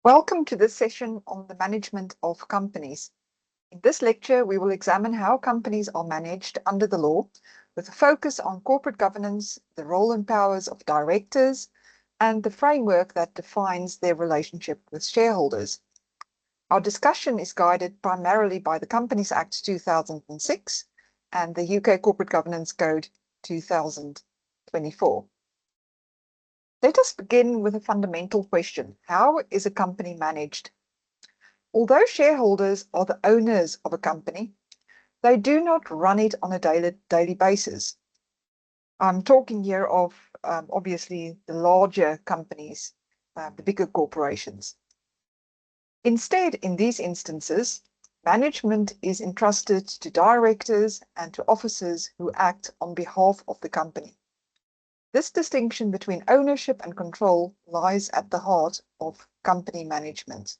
Welcome to this session on the management of companies. In this lecture, we will examine how companies are managed under the law, with a focus on corporate governance, the role and powers of directors, and the framework that defines their relationship with shareholders. Our discussion is guided primarily by the Companies Act 2006 and the UK Corporate Governance Code 2024. Let us begin with a fundamental question. How is a company managed? Although shareholders are the owners of a company, they do not run it on a daily basis. I'm talking here of obviously the larger companies, the bigger corporations. Instead, in these instances, management is entrusted to directors and to officers who act on behalf of the company. This distinction between ownership and control lies at the heart of company management.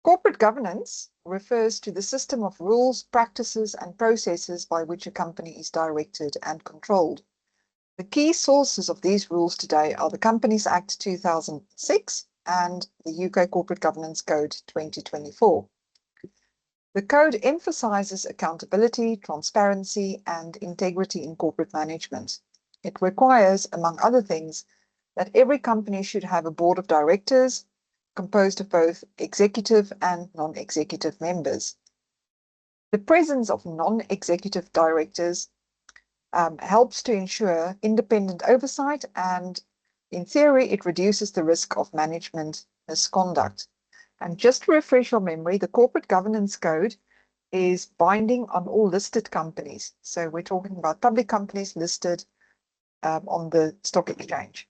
Corporate governance refers to the system of rules, practices, and processes by which a company is directed and controlled. The key sources of these rules today are the Companies Act 2006 and the UK Corporate Governance Code 2024. The code emphasizes accountability, transparency, and integrity in corporate management. It requires, among other things, that every company should have a board of directors composed of both executive and non-executive members. The presence of non-executive directors helps to ensure independent oversight, and in theory, it reduces the risk of management misconduct. And just to refresh your memory, the Corporate Governance Code is binding on all listed companies. So we're talking about public companies listed on the stock exchange.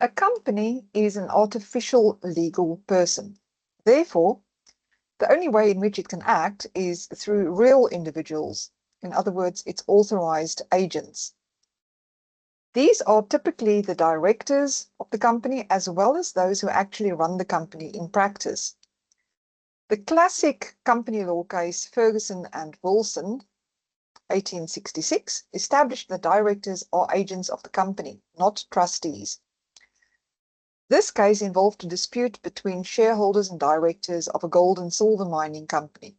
A company is an artificial legal person. Therefore, the only way in which it can act is through real individuals. In other words, its authorized agents. These are typically the directors of the company as well as those who actually run the company in practice. The classic company law case, Ferguson and Wilson, 1866, established that directors are agents of the company, not trustees. This case involved a dispute between shareholders and directors of a gold and silver mining company.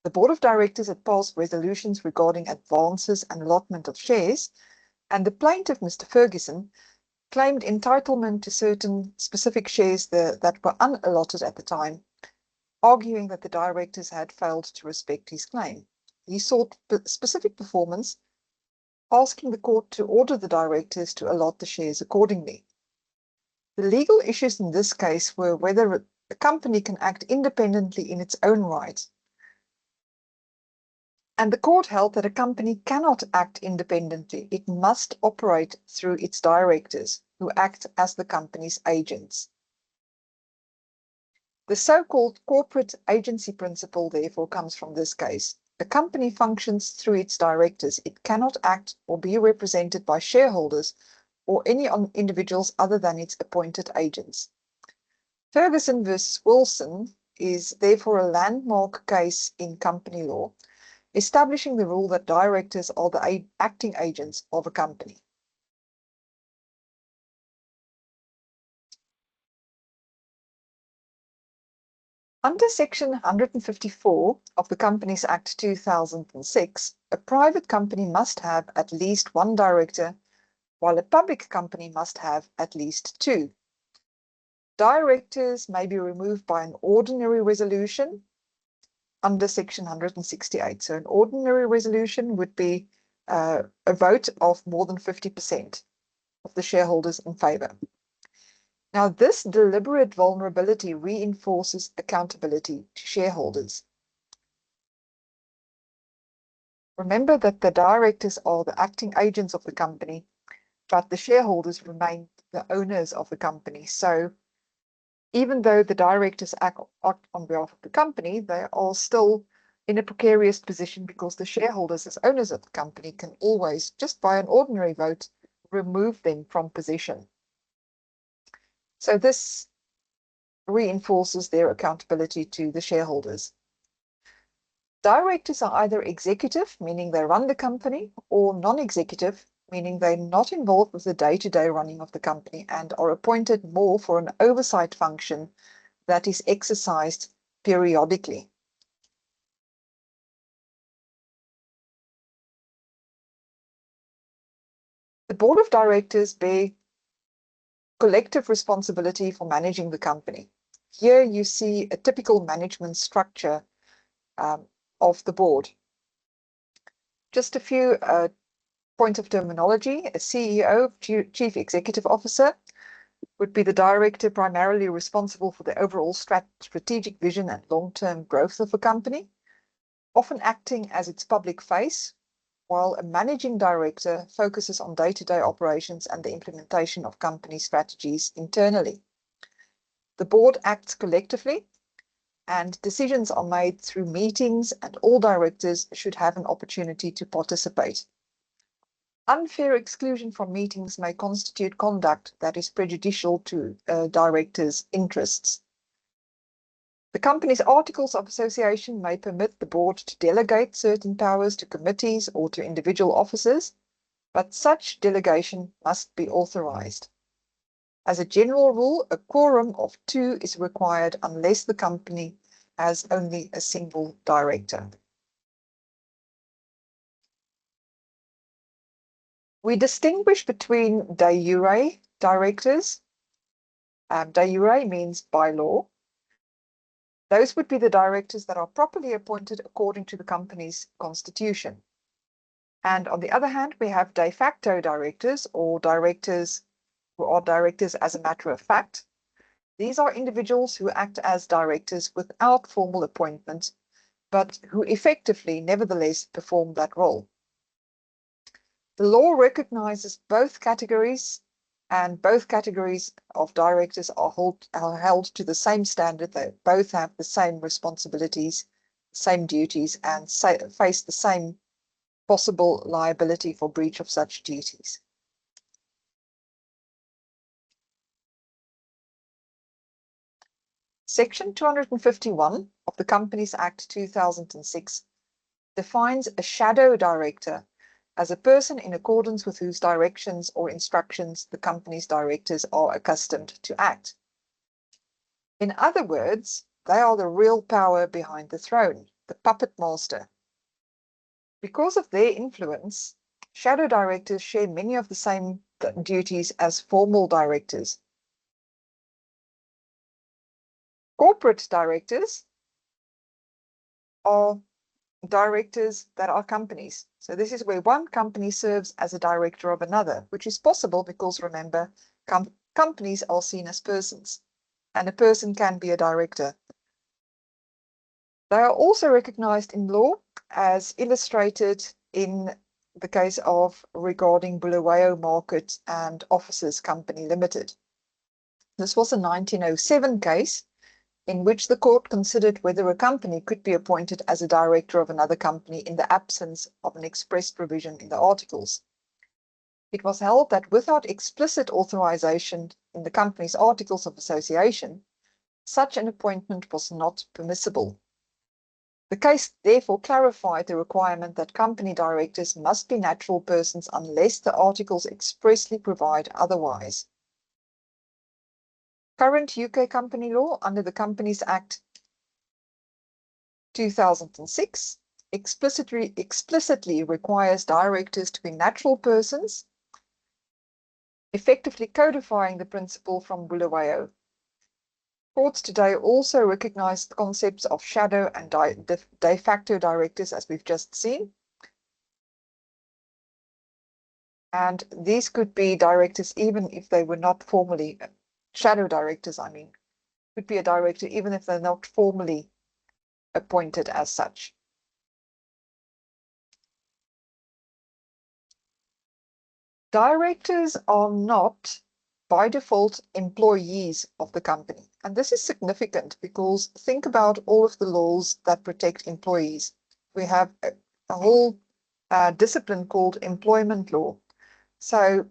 The board of directors had passed resolutions regarding advances and allotment of shares, and the plaintiff, Mr. Ferguson, claimed entitlement to certain specific shares that were unallotted at the time, arguing that the directors had failed to respect his claim. He sought specific performance, asking the court to order the directors to allot the shares accordingly. The legal issues in this case were whether a company can act independently in its own right. And the court held that a company cannot act independently. It must operate through its directors, who act as the company's agents. The so-called corporate agency principle, therefore, comes from this case. A company functions through its directors. It cannot act or be represented by shareholders or any individuals other than its appointed agents. Ferguson versus Wilson is therefore a landmark case in company law, establishing the rule that directors are the acting agents of a company. Under Section 154 of the Companies Act 2006, a private company must have at least one director, while a public company must have at least two. Directors may be removed by an ordinary resolution under Section 168. So an ordinary resolution would be a vote of more than 50% of the shareholders in favor. Now, this deliberate vulnerability reinforces accountability to shareholders. Remember that the directors are the acting agents of the company, but the shareholders remain the owners of the company. So even though the directors act on behalf of the company, they are still in a precarious position because the shareholders, as owners of the company, can always, just by an ordinary vote, remove them from position. So this reinforces their accountability to the shareholders. Directors are either executive, meaning they run the company, or non-executive, meaning they're not involved with the day-to-day running of the company and are appointed more for an oversight function that is exercised periodically. The board of directors bear collective responsibility for managing the company. Here you see a typical management structure of the board. Just a few points of terminology. A CEO, Chief Executive Officer, would be the director primarily responsible for the overall strategic vision and long-term growth of a company, often acting as its public face, while a managing director focuses on day-to-day operations and the implementation of company strategies internally. The board acts collectively, and decisions are made through meetings, and all directors should have an opportunity to participate. Unfair exclusion from meetings may constitute conduct that is prejudicial to a director's interests. The company's articles of association may permit the board to delegate certain powers to committees or to individual officers, but such delegation must be authorized. As a general rule, a quorum of 2 is required unless the company has only a single director. We distinguish between de jure directors. De jure means by law. Those would be the directors that are properly appointed according to the company's constitution. And on the other hand, we have de facto directors, or directors who are directors as a matter of fact. These are individuals who act as directors without formal appointment, but who effectively nevertheless perform that role. The law recognizes both categories, and both categories of directors are held to the same standard. They both have the same responsibilities, same duties, and face the same possible liability for breach of such duties. Section 251 of the Companies Act 2006 defines a shadow director as a person in accordance with whose directions or instructions the company's directors are accustomed to act. In other words, they are the real power behind the throne, the puppet master. Because of their influence, shadow directors share many of the same duties as formal directors. Corporate directors are directors that are companies. So this is where one company serves as a director of another, which is possible because, remember, companies are seen as persons, and a person can be a director. They are also recognized in law, as illustrated in the case of regarding Bulawayo Market and Offices Company Limited. This was a 1907 case in which the court considered whether a company could be appointed as a director of another company in the absence of an express provision in the articles. It was held that without explicit authorization in the company's articles of association, such an appointment was not permissible. The case therefore clarified the requirement that company directors must be natural persons unless the articles expressly provide otherwise. Current UK company law under the Companies Act 2006 explicitly requires directors to be natural persons, effectively codifying the principle from Bulawayo. Courts today also recognize the concepts of shadow and de facto directors, as we've just seen. And these could be directors even if they were not formally shadow directors, could be a director even if they're not formally appointed as such. Directors are not, by default, employees of the company. And this is significant because think about all of the laws that protect employees. We have a whole discipline called employment law. So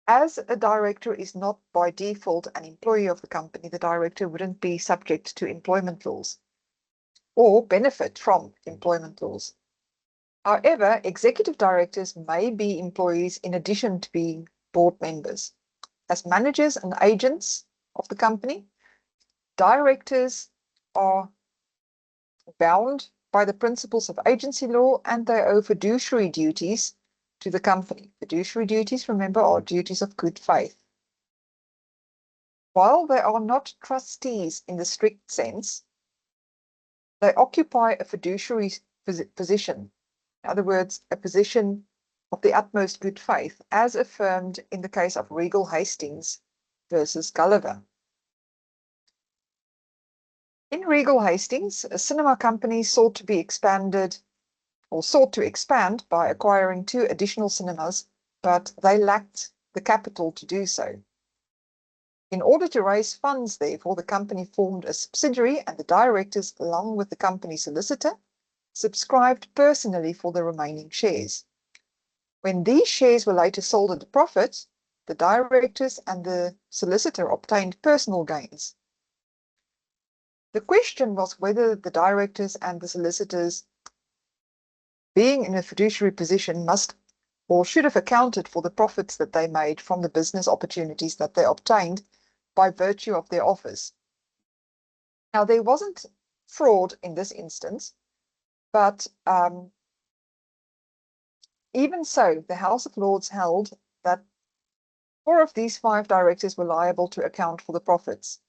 as a director is not by default an employee of the company, the director wouldn't be subject to employment laws. or benefit from employment laws. However, executive directors may be employees in addition to being board members. As managers and agents of the company, directors are bound by the principles of agency law and they owe fiduciary duties to the company. Fiduciary duties, remember, are duties of good faith. While they are not trustees in the strict sense, they occupy a fiduciary position. In other words, a position of the utmost good faith, as affirmed in the case of Regal Hastings versus Gulliver. In Regal Hastings, a cinema company sought to expand by acquiring 2 additional cinemas, but they lacked the capital to do so. In order to raise funds, therefore, the company formed a subsidiary and the directors, along with the company solicitor, subscribed personally for the remaining shares. When these shares were later sold at a profit, the directors and the solicitor obtained personal gains. The question was whether the directors and the solicitors, being in a fiduciary position, must or should have accounted for the profits that they made from the business opportunities that they obtained by virtue of their office. Now, there wasn't fraud in this instance, but even so, the House of Lords held that 4 of these 5 directors were liable to account for the profits.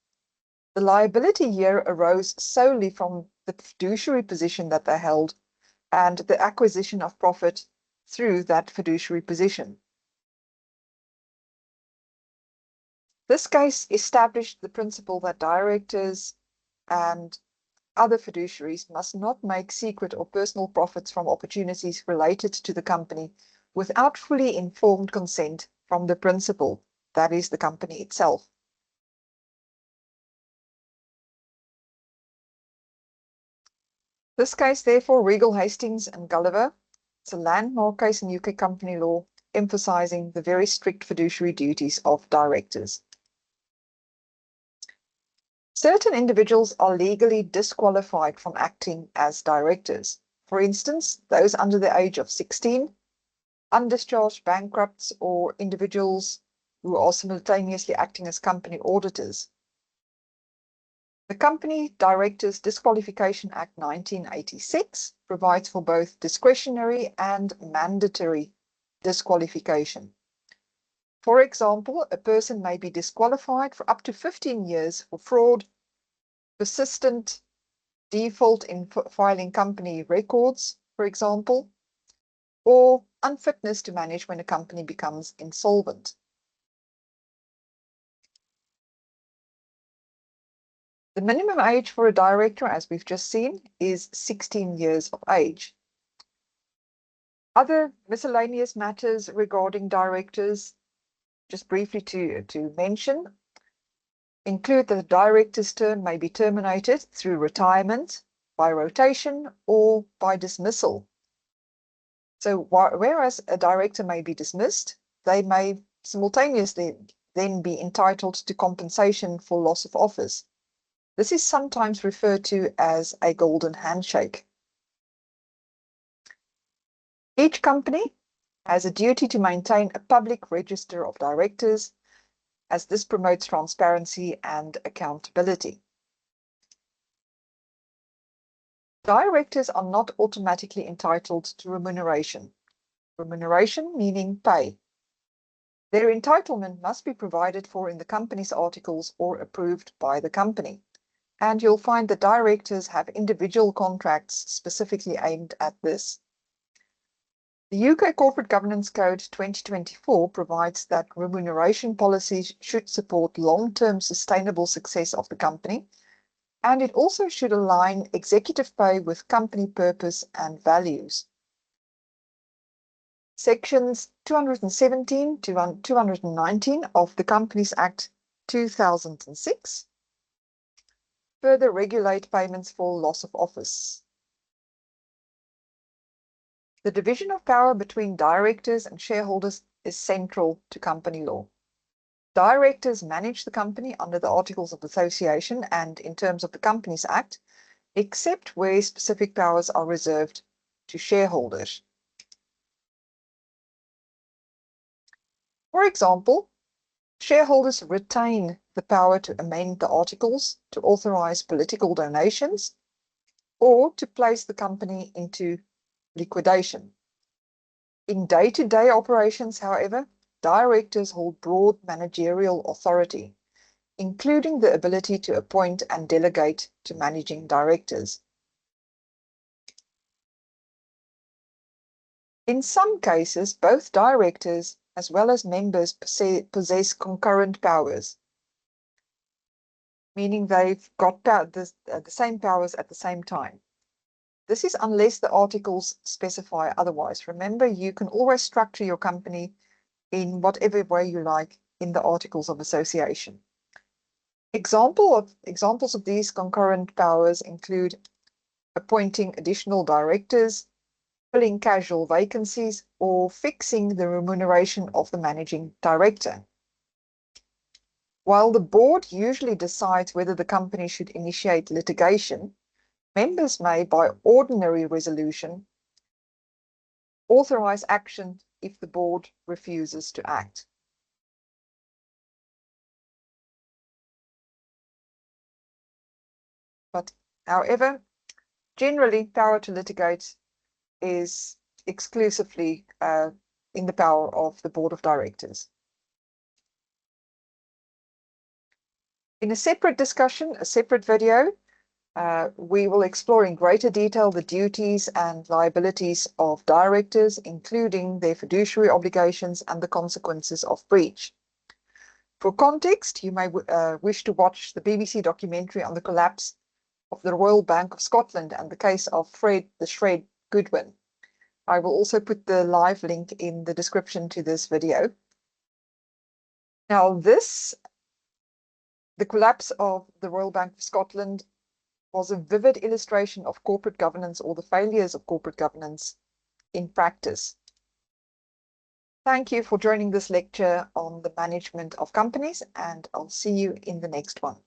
The liability here arose solely from the fiduciary position that they held and the acquisition of profit through that fiduciary position. This case established the principle that directors and other fiduciaries must not make secret or personal profits from opportunities related to the company without fully informed consent from the principal, that is, the company itself. This case, therefore, Regal Hastings and Gulliver, is a landmark case in UK company law, emphasizing the very strict fiduciary duties of directors. Certain individuals are legally disqualified from acting as directors. For instance, those under the age of 16, undischarged bankrupts, or individuals who are simultaneously acting as company auditors. The Company Directors Disqualification Act 1986 provides for both discretionary and mandatory disqualification. For example, a person may be disqualified for up to 15 years for fraud, persistent default in filing company records, for example, or unfitness to manage when a company becomes insolvent. The minimum age for a director, as we've just seen, is 16 years of age. Other miscellaneous matters regarding directors, just briefly to mention, include that the director's term may be terminated through retirement, by rotation, or by dismissal. So whereas a director may be dismissed, they may simultaneously then be entitled to compensation for loss of office. This is sometimes referred to as a golden handshake. Each company has a duty to maintain a public register of directors, as this promotes transparency and accountability. Directors are not automatically entitled to remuneration. Remuneration meaning pay. Their entitlement must be provided for in the company's articles or approved by the company. And you'll find that directors have individual contracts specifically aimed at this. The UK Corporate Governance Code 2024 provides that remuneration policies should support long-term sustainable success of the company, and it also should align executive pay with company purpose and values. Sections 217 to 219 of the Companies Act 2006 further regulate payments for loss of office. The division of power between directors and shareholders is central to company law. Directors manage the company under the Articles of Association and in terms of the Companies Act, except where specific powers are reserved to shareholders. For example, shareholders retain the power to amend the articles to authorize political donations or to place the company into liquidation. In day-to-day operations, however, directors hold broad managerial authority, including the ability to appoint and delegate to managing directors. In some cases, both directors as well as members possess concurrent powers, meaning they've got the same powers at the same time. This is unless the articles specify otherwise. Remember, you can always structure your company in whatever way you like in the Articles of Association. Examples of these concurrent powers include appointing additional directors, filling casual vacancies, or fixing the remuneration of the managing director. While the board usually decides whether the company should initiate litigation, members may, by ordinary resolution, authorize action if the board refuses to act. But, however, generally, power to litigate is exclusively in the power of the board of directors. In a separate discussion, a separate video, we will explore in greater detail the duties and liabilities of directors, including their fiduciary obligations and the consequences of breach. For context, you may wish to watch the BBC documentary on the collapse of the Royal Bank of Scotland and the case of Fred the Shred Goodwin. I will also put the live link in the description to this video. Now, the collapse of the Royal Bank of Scotland was a vivid illustration of corporate governance, or the failures of corporate governance in practice. Thank you for joining this lecture on the management of companies, and I'll see you in the next one.